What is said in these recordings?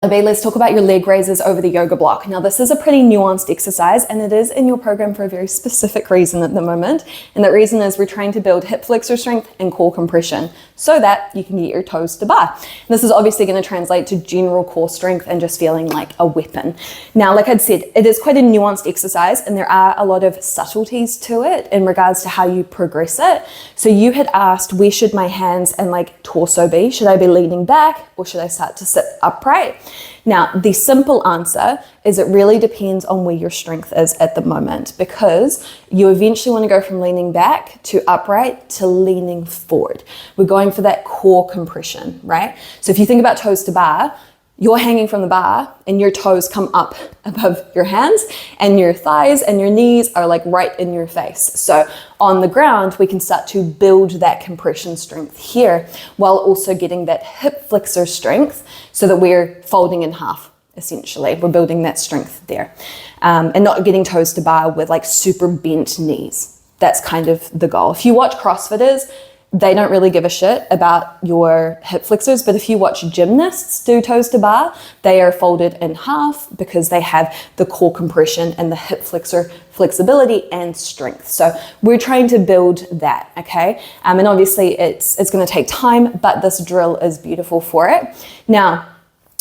Okay, let's talk about your leg raises over the yoga block. Now, this is a pretty nuanced exercise and it is in your program for a very specific reason at the moment. And that reason is we're trying to build hip flexor strength and core compression so that you can get your toes to bar. And this is obviously going to translate to general core strength and just feeling like a weapon. Now, like I'd said, it is quite a nuanced exercise and there are a lot of subtleties to it in regards to how you progress it. So you had asked, where should my hands and like torso be? Should I be leaning back or should I start to sit upright? Now, the simple answer is it really depends on where your strength is at the moment, because you eventually want to go from leaning back to upright to leaning forward. We're going for that core compression, right? So if you think about toes to bar, you're hanging from the bar and your toes come up above your hands and your thighs and your knees are like right in your face. So on the ground, we can start to build that compression strength here while also getting that hip flexor strength so that we're folding in half, essentially. We're building that strength there and not getting toes to bar with like super bent knees. That's kind of the goal. If you watch CrossFitters, they don't really give a shit about your hip flexors, but if you watch gymnasts do toes to bar, they are folded in half because they have the core compression and the hip flexor flexibility and strength. So we're trying to build that, okay? And obviously it's going to take time, but this drill is beautiful for it. Now,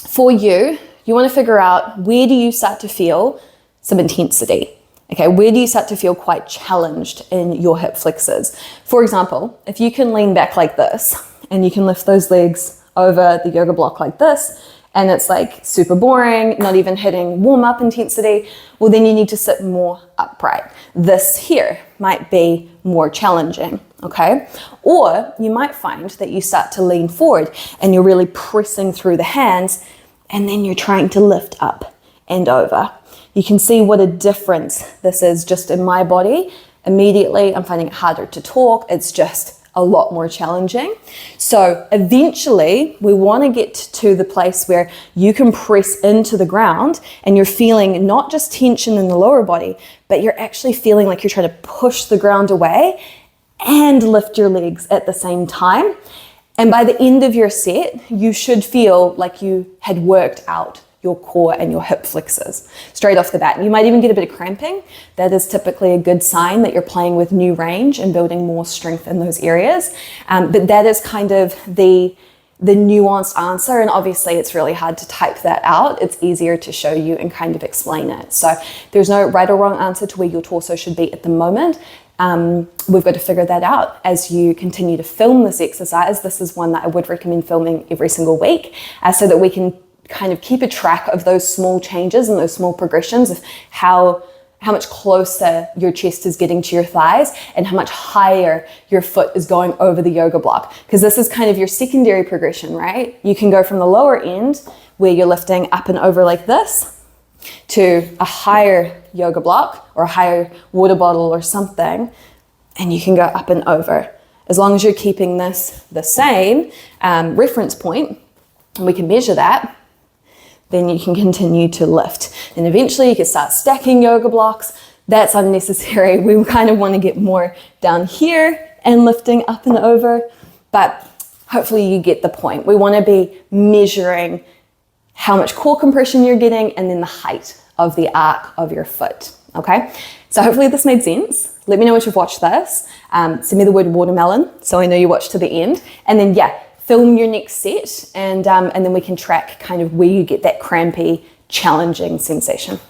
for you want to figure out, where do you start to feel some intensity? Okay, where do you start to feel quite challenged in your hip flexors? For example, if you can lean back like this and you can lift those legs over the yoga block like this, and it's like super boring, not even hitting warm up intensity, well then you need to sit more upright. This here might be more challenging, okay? Or you might find that you start to lean forward and you're really pressing through the hands and then you're trying to lift up and over. You can see what a difference this is just in my body. Immediately, I'm finding it harder to talk. It's just a lot more challenging. So eventually, we want to get to the place where you can press into the ground and you're feeling not just tension in the lower body, but you're actually feeling like you're trying to push the ground away and lift your legs at the same time. And by the end of your set, you should feel like you had worked out your core and your hip flexors straight off the bat. You might even get a bit of cramping. That is typically a good sign that you're playing with new range and building more strength in those areas. But that is kind of the nuanced answer. And obviously it's really hard to type that out. It's easier to show you and kind of explain it. So there's no right or wrong answer to where your torso should be at the moment. We've got to figure that out as you continue to film this exercise. This is one that I would recommend filming every single week so that we can kind of keep a track of those small changes and those small progressions of how much closer your chest is getting to your thighs and how much higher your foot is going over the yoga block. Because this is kind of your secondary progression, right? You can go from the lower end where you're lifting up and over like this to a higher yoga block or a higher water bottle or something, and you can go up and over. As long as you're keeping this the same reference point, and we can measure that, then you can continue to lift. And eventually you can start stacking yoga blocks. That's unnecessary. We kind of want to get more down here and lifting up and over, but hopefully you get the point. We want to be measuring how much core compression you're getting and then the height of the arc of your foot, okay? So hopefully this made sense. Let me know once you've watched this. Send me the word watermelon so I know you watched to the end. And then film your next set and then we can track kind of where you get that crampy, challenging sensation.